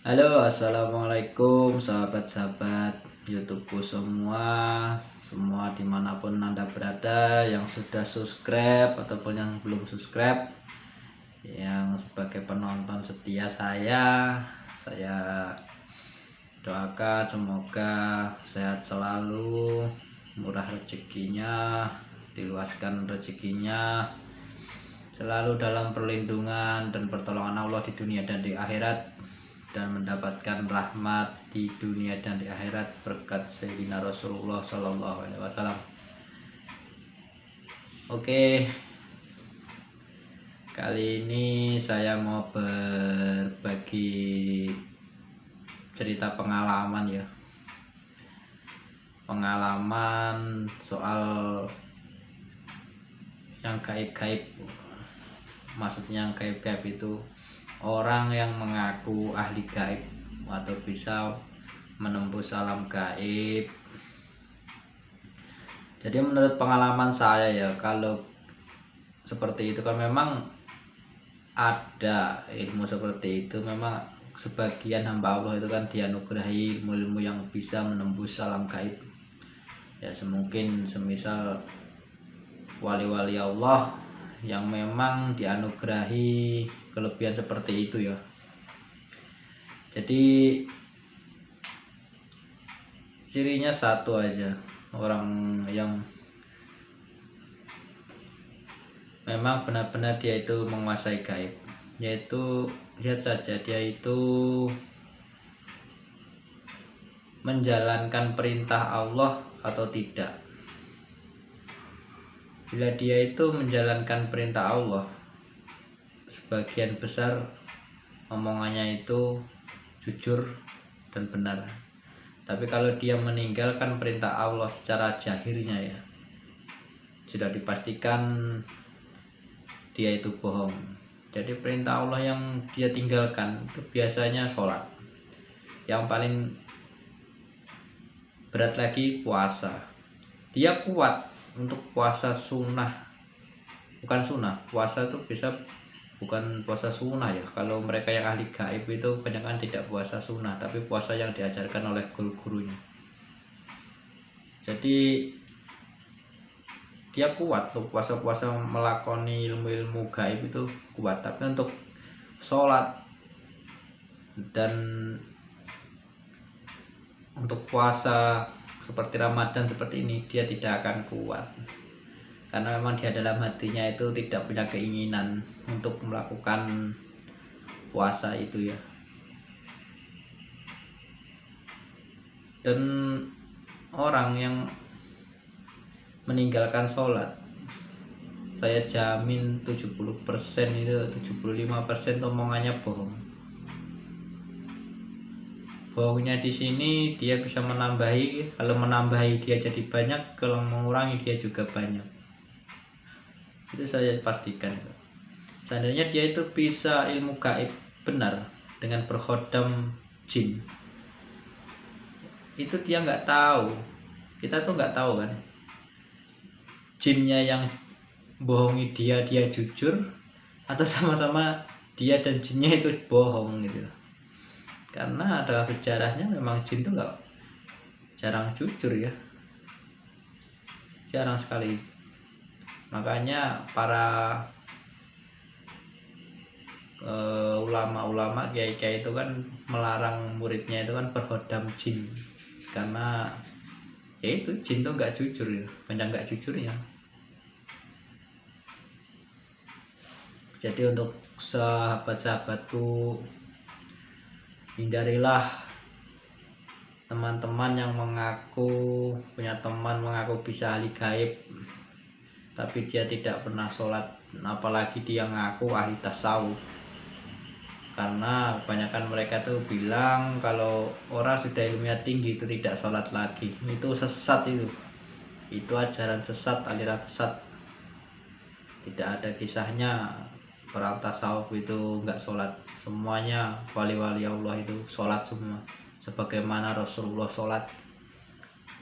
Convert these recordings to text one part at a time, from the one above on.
Halo, assalamualaikum sahabat-sahabat YouTubeku semua dimanapun Anda berada, yang sudah subscribe ataupun yang belum subscribe, yang sebagai penonton setia saya doakan semoga sehat selalu, murah rezekinya, diluaskan rezekinya, selalu dalam perlindungan dan pertolongan Allah di dunia dan di akhirat, dan mendapatkan rahmat di dunia dan di akhirat berkat Sayyidina Rasulullah Shallallahu Alaihi Wasallam. Oke, kali ini saya mau berbagi cerita pengalaman ya, pengalaman soal yang gaib-gaib. Maksudnya yang gaib-gaib itu orang yang mengaku ahli gaib atau bisa menembus alam gaib. Jadi menurut pengalaman saya ya, kalau seperti itu kan memang ada ilmu seperti itu, memang sebagian hamba Allah itu kan dianugerahi ilmu-ilmu yang bisa menembus alam gaib ya, semungkin semisal wali-wali Allah yang memang dianugerahi kelebihan seperti itu ya. Jadi cirinya satu aja, orang yang memang benar-benar dia itu menguasai gaib, yaitu lihat saja dia itu menjalankan perintah Allah atau tidak. Bila dia itu menjalankan perintah Allah, sebagian besar omongannya itu jujur dan benar. Tapi kalau dia meninggalkan perintah Allah secara jahirnya ya, sudah dipastikan dia itu bohong. Jadi perintah Allah yang dia tinggalkan itu biasanya sholat. Yang paling berat lagi puasa. Dia kuat untuk puasa sunnah, bukan sunnah. Puasa itu bisa bukan puasa sunnah ya. Kalau mereka yang ahli gaib itu kebanyakan tidak puasa sunnah, tapi puasa yang diajarkan oleh guru-gurunya. Jadi dia kuat untuk puasa-puasa, melakoni ilmu-ilmu gaib itu kuat. Tapi untuk sholat dan untuk puasa seperti Ramadan seperti ini, dia tidak akan kuat, karena memang dia dalam hatinya itu tidak punya keinginan untuk melakukan puasa itu ya. Dan orang yang meninggalkan sholat, saya jamin 70% itu, 75% omongannya bohong. Bohongnya di sini dia bisa menambahi, kalau menambahi dia jadi banyak, kalau mengurangi dia juga banyak. Itu saya pastikan. Seandainya dia itu bisa ilmu gaib benar dengan berkhodam jin, itu dia nggak tahu, kita tuh nggak tahu kan, jinnya yang bohongi dia jujur, atau sama-sama dia dan jinnya itu bohong gitu. Karena dalam sejarahnya memang jin itu nggak, jarang jujur ya, jarang sekali. Makanya para ulama-ulama, kiai-kiai itu kan melarang muridnya itu kan berkhodam jin, karena ya itu jin itu nggak jujur ya, banyak nggak jujurnya. Jadi untuk sahabat-sahabatku, hindarilah teman-teman yang mengaku punya teman mengaku bisa ahli gaib, tapi dia tidak pernah sholat, apalagi dia ngaku ahli tasawuf. Karena kebanyakan mereka tuh bilang kalau orang sudah ilmunya tinggi itu tidak sholat lagi. Itu sesat, itu ajaran sesat, aliran sesat. Tidak ada kisahnya orang tasawuf itu nggak sholat. Semuanya wali-wali Allah itu sholat semua, sebagaimana Rasulullah sholat.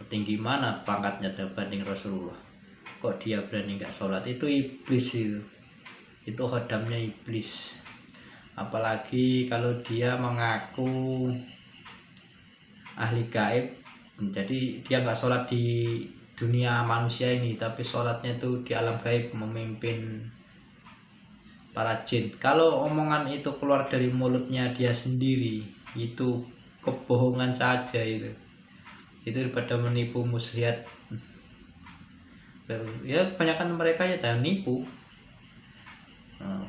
Tinggi mana pangkatnya dibanding Rasulullah, kok dia berani nggak sholat? Itu iblis, itu khodamnya iblis. apalagi kalau dia mengaku ahli gaib. Jadi dia nggak sholat di dunia manusia ini, tapi sholatnya itu di alam gaib, memimpin para jin. Kalau omongan itu keluar dari mulutnya dia sendiri, itu kebohongan saja itu daripada menipu muslihat. Ya kebanyakan mereka ya dan nipu.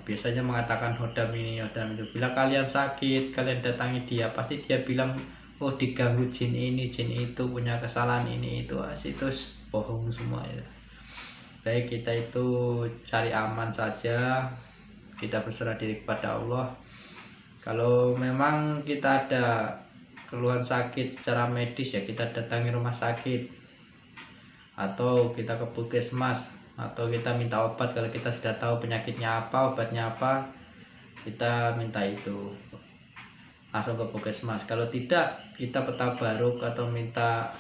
Biasanya mengatakan hodam ini hodam itu. Bila kalian sakit, kalian datangi dia, pasti dia bilang, oh diganggu jin ini jin itu, punya kesalahan ini itu. Itu bohong semua ya. Baik, kita itu cari aman saja, kita berserah diri kepada Allah. Kalau memang kita ada keluhan sakit secara medis, ya kita datangi rumah sakit, atau kita ke puskesmas, atau kita minta obat. Kalau kita sudah tahu penyakitnya apa, obatnya apa, kita minta itu langsung ke puskesmas. Kalau tidak, kita bertabaruk atau minta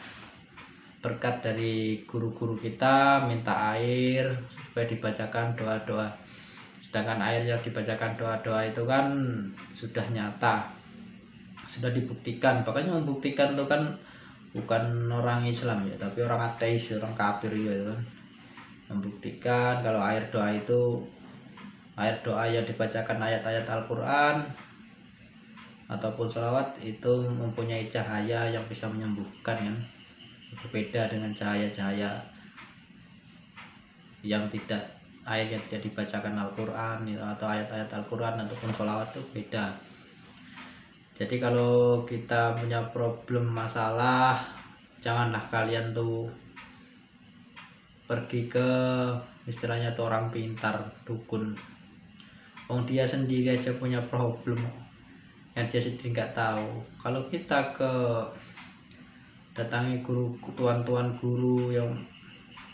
berkat dari guru-guru kita, minta air supaya dibacakan doa-doa. Sedangkan air yang dibacakan doa-doa itu kan sudah nyata, sudah dibuktikan. Makanya membuktikan itu kan bukan orang Islam ya, tapi orang ateis, orang kafir ya kan. Membuktikan kalau air doa itu, air doa yang dibacakan ayat-ayat Al-Quran ataupun sholawat itu mempunyai cahaya yang bisa menyembuhkan kan. Berbeda dengan cahaya-cahaya yang tidak, air yang tidak dibacakan Al-Quran atau ayat-ayat Al-Quran ataupun sholawat itu beda. Jadi kalau kita punya problem masalah, janganlah kalian tuh pergi ke istilahnya tuh orang pintar, dukun. Dia sendiri aja punya problem yang dia sendiri nggak tahu. Kalau kita ke datangi guru, tuan-tuan guru yang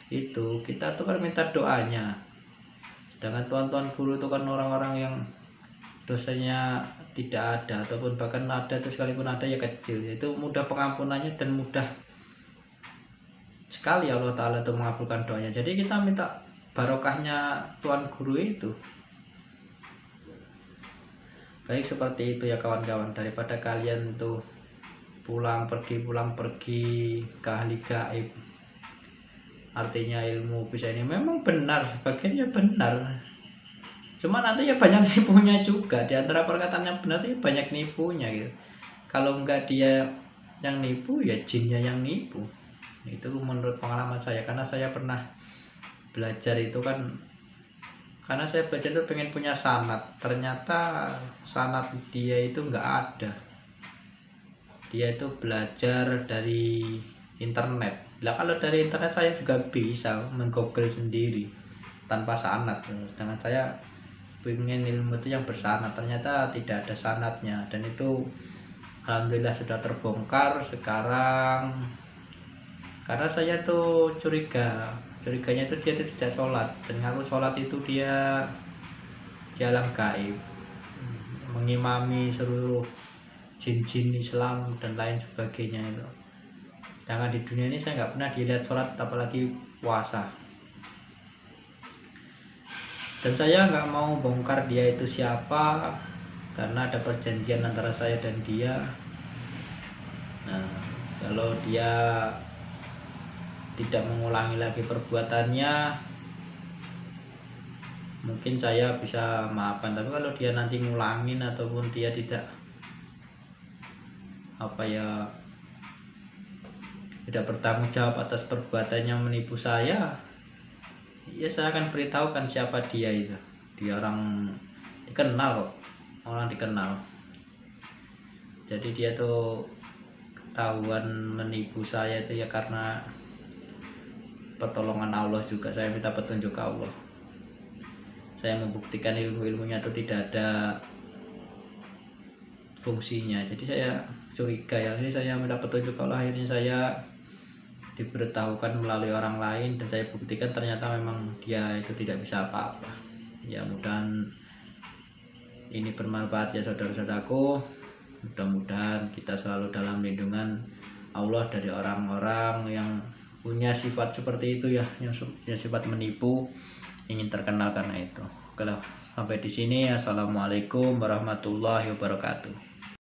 itu, kita tuh kan minta doanya. Sedangkan tuan-tuan guru itu kan orang-orang yang dosanya tidak ada, ataupun bahkan ada itu sekalipun ada ya kecil, itu mudah pengampunannya dan mudah sekali Allah Ta'ala itu mengabulkan doanya. Jadi kita minta barokahnya tuan guru itu. Baik, seperti itu ya kawan-kawan. Daripada kalian tuh pulang pergi ke ahli gaib, artinya ilmu bisa ini memang benar, sebagiannya benar, cuma nanti ya banyak nipunya juga. Di antara perkataan yang benar itu banyak nipunya gitu. Kalau enggak dia yang nipu, ya jinnya yang nipu. Itu menurut pengalaman saya, karena saya pernah belajar itu kan, karena saya belajar itu pengen punya sanad. Ternyata sanad dia itu enggak ada. Dia itu belajar dari internet. Lah kalau dari internet saya juga bisa menggoogle sendiri tanpa sanad. Sedangkan saya pengen ilmu itu yang bersanad, ternyata tidak ada sanadnya. Dan itu alhamdulillah sudah terbongkar sekarang. Karena saya tuh curiganya itu dia itu tidak sholat, dan ngaku sholat itu dia di alam gaib, mengimami seluruh jin-jin Islam dan lain sebagainya itu. Sedangkan di dunia ini saya nggak pernah dilihat sholat, apalagi puasa. Dan saya nggak mau bongkar dia itu siapa, karena ada perjanjian antara saya dan dia. Nah, kalau dia tidak mengulangi lagi perbuatannya, mungkin saya bisa maafkan. Tapi kalau dia nanti ngulangin ataupun dia tidak tidak bertanggung jawab atas perbuatannya menipu saya, ya saya akan beritahukan siapa dia itu. Dia orang dikenal kok, orang dikenal. Jadi dia tuh ketahuan menipu saya itu ya karena pertolongan Allah juga. Saya minta petunjuk ke Allah. Saya membuktikan ilmu-ilmunya itu tidak ada fungsinya. Jadi saya curiga ya. Jadi saya minta petunjuk ke Allah. Akhirnya saya diberitahukan melalui orang lain, dan saya buktikan ternyata memang dia itu tidak bisa apa-apa. Ya mudah-mudahan ini bermanfaat ya saudara-saudaraku. Mudah-mudahan kita selalu dalam lindungan Allah dari orang-orang yang punya sifat seperti itu ya, yang sifat menipu, ingin terkenal karena itu. Kalau sampai di sini, assalamualaikum warahmatullahi wabarakatuh.